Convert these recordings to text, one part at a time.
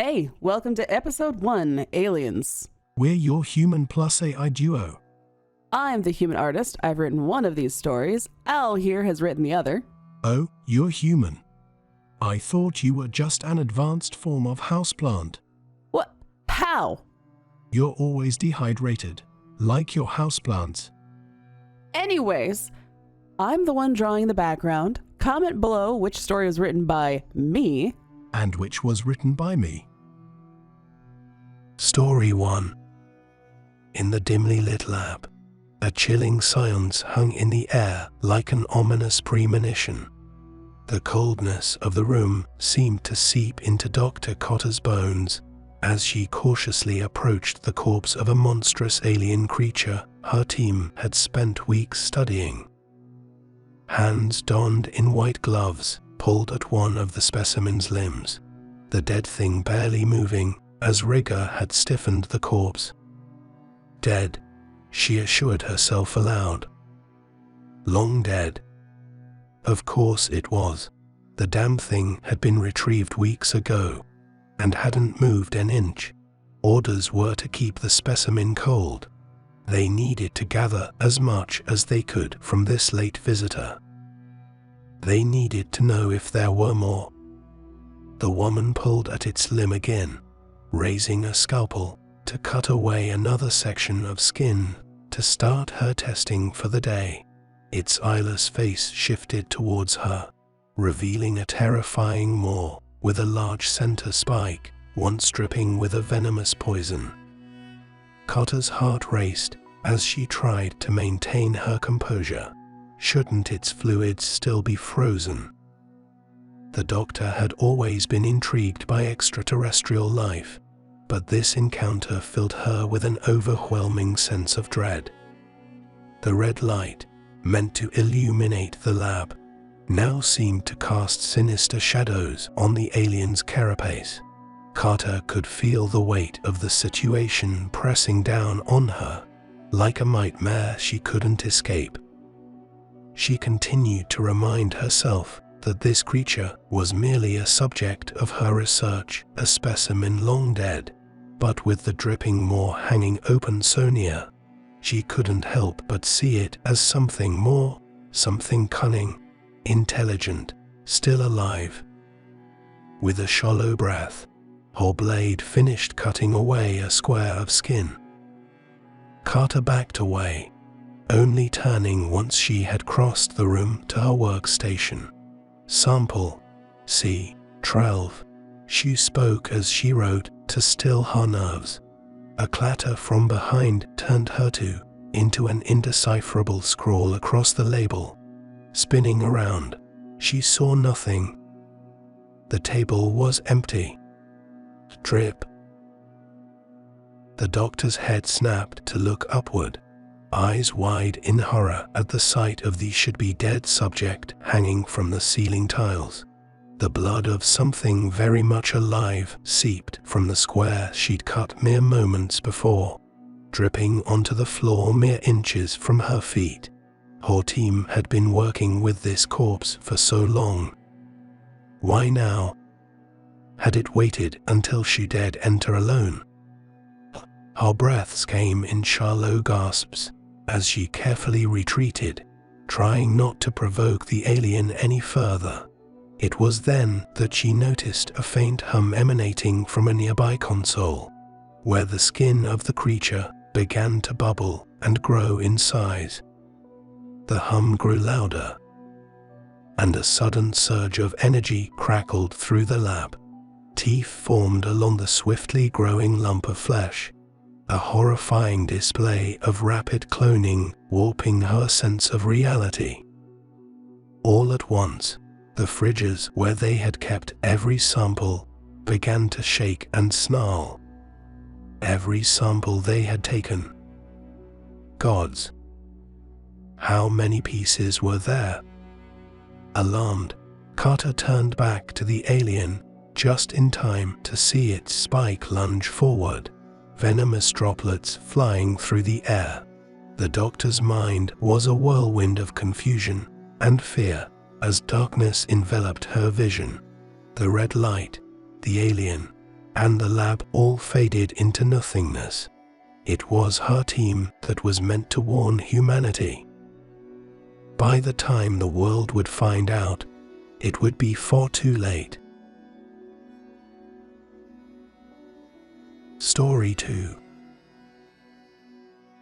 Hey, welcome to episode 1, Aliens. We're your human plus AI duo. I'm the human artist. I've written one of these stories. Al here has written the other. Oh, you're human. I thought you were just an advanced form of houseplant. What? How? You're always dehydrated, like your houseplants. Anyways, I'm the one drawing the background. Comment below which story was written by me. And which was written by me. Story 1. In the dimly lit lab, a chilling silence hung in the air like an ominous premonition. The coldness of the room seemed to seep into Dr. Cotter's bones as she cautiously approached the corpse of a monstrous alien creature her team had spent weeks studying. Hands donned in white gloves pulled at one of the specimen's limbs, the dead thing barely moving as rigor had stiffened the corpse. Dead, she assured herself aloud. Long dead. Of course it was. The damn thing had been retrieved weeks ago and hadn't moved an inch. Orders were to keep the specimen cold. They needed to gather as much as they could from this late visitor. They needed to know if there were more. The woman pulled at its limb again, raising a scalpel to cut away another section of skin to start her testing for the day. Its eyeless face shifted towards her, revealing a terrifying maw with a large center spike, once dripping with a venomous poison. Cotter's heart raced as she tried to maintain her composure. Shouldn't its fluids still be frozen? The doctor had always been intrigued by extraterrestrial life, but this encounter filled her with an overwhelming sense of dread. The red light, meant to illuminate the lab, now seemed to cast sinister shadows on the alien's carapace. Carter could feel the weight of the situation pressing down on her, like a nightmare she couldn't escape. She continued to remind herself that this creature was merely a subject of her research, a specimen long dead, but with the dripping maw hanging open so near, she couldn't help but see it as something more, something cunning, intelligent, still alive. With a shallow breath, her blade finished cutting away a square of skin. Carter backed away, only turning once she had crossed the room to her workstation. Sample C12, she spoke as she wrote to still her nerves. A clatter from behind turned her into an indecipherable scrawl across the label. Spinning around, she saw nothing. The table was empty. Drip. The doctor's head snapped to look upward, eyes wide in horror at the sight of the should-be-dead subject hanging from the ceiling tiles. The blood of something very much alive seeped from the square she'd cut mere moments before, dripping onto the floor mere inches from her feet. Her team had been working with this corpse for so long. Why now? Had it waited until she dared enter alone? Her breaths came in shallow gasps as she carefully retreated, trying not to provoke the alien any further. It was then that she noticed a faint hum emanating from a nearby console, where the skin of the creature began to bubble and grow in size. The hum grew louder, and a sudden surge of energy crackled through the lab. Teeth formed along the swiftly growing lump of flesh, a horrifying display of rapid cloning warping her sense of reality. All at once, the fridges where they had kept every sample began to shake and snarl. Every sample they had taken. Gods! How many pieces were there? Alarmed, Carter turned back to the alien just in time to see its spike lunge forward, venomous droplets flying through the air. The doctor's mind was a whirlwind of confusion and fear as darkness enveloped her vision. The red light, the alien, and the lab all faded into nothingness. It was her team that was meant to warn humanity. By the time the world would find out, it would be far too late. Story 2.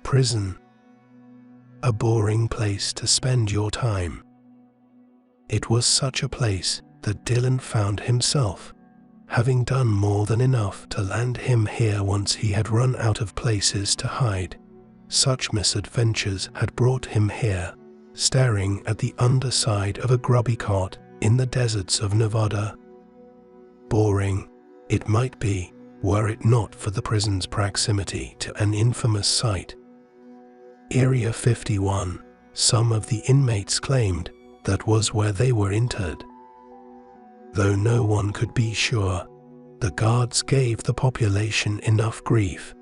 Prison. A boring place to spend your time. It was such a place that Dylan found himself, having done more than enough to land him here once he had run out of places to hide. Such misadventures had brought him here, staring at the underside of a grubby cot in the deserts of Nevada. Boring, it might be, were it not for the prison's proximity to an infamous site. Area 51, some of the inmates claimed that was where they were interred. Though no one could be sure, the guards gave the population enough grief,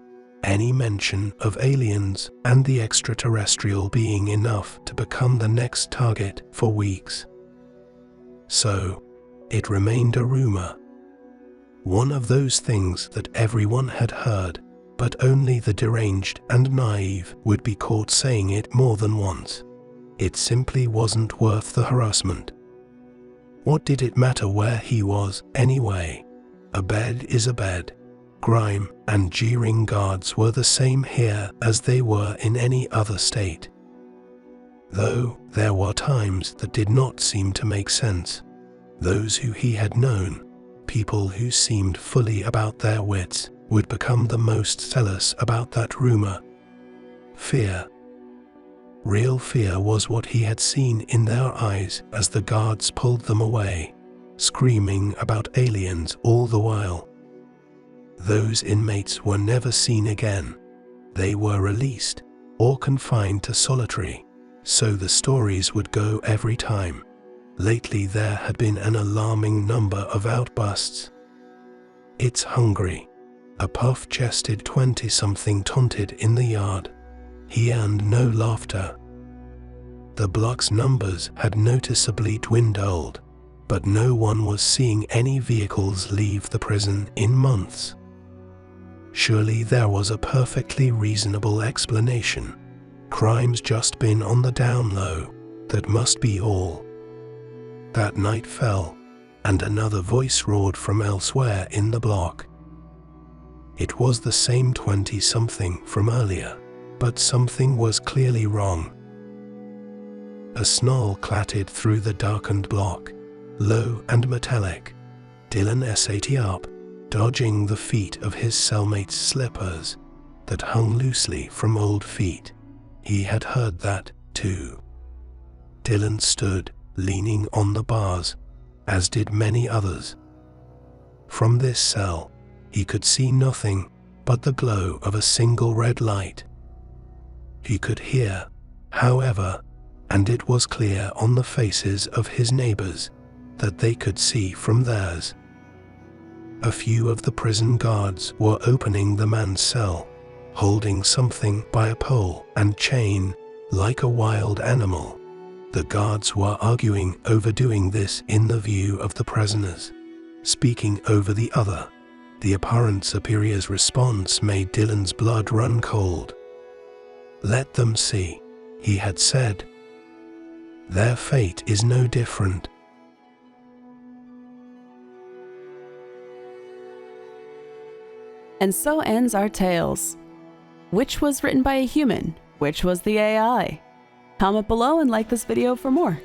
any mention of aliens and the extraterrestrial being enough to become the next target for weeks. So, it remained a rumor. One of those things that everyone had heard, but only the deranged and naive would be caught saying it more than once. It simply wasn't worth the harassment. What did it matter where he was, anyway? A bed is a bed. Grime and jeering guards were the same here as they were in any other state. Though there were times that did not seem to make sense. Those who he had known, people who seemed fully about their wits, would become the most zealous about that rumor. Fear. Real fear was what he had seen in their eyes as the guards pulled them away, screaming about aliens all the while. Those inmates were never seen again. They were released, or confined to solitary, so the stories would go every time. Lately there had been an alarming number of outbursts. "It's hungry," a puff-chested 20-something taunted in the yard. He earned no laughter. The block's numbers had noticeably dwindled, but no one was seeing any vehicles leave the prison in months. Surely there was a perfectly reasonable explanation. Crime's just been on the down low, that must be all. That night fell, and another voice roared from elsewhere in the block. It was the same 20-something from earlier, but something was clearly wrong. A snarl clattered through the darkened block, low and metallic. Dylan sat up, dodging the feet of his cellmate's slippers that hung loosely from old feet. He had heard that, too. Dylan stood, leaning on the bars, as did many others. From this cell, he could see nothing but the glow of a single red light. He could hear, however, and it was clear on the faces of his neighbors that they could see from theirs. A few of the prison guards were opening the man's cell, holding something by a pole and chain, like a wild animal. The guards were arguing over doing this in the view of the prisoners, speaking over the other. The apparent superior's response made Dylan's blood run cold. "Let them see," he had said. "Their fate is no different." And so ends our tales. Which was written by a human? Which was the AI? Comment below and like this video for more.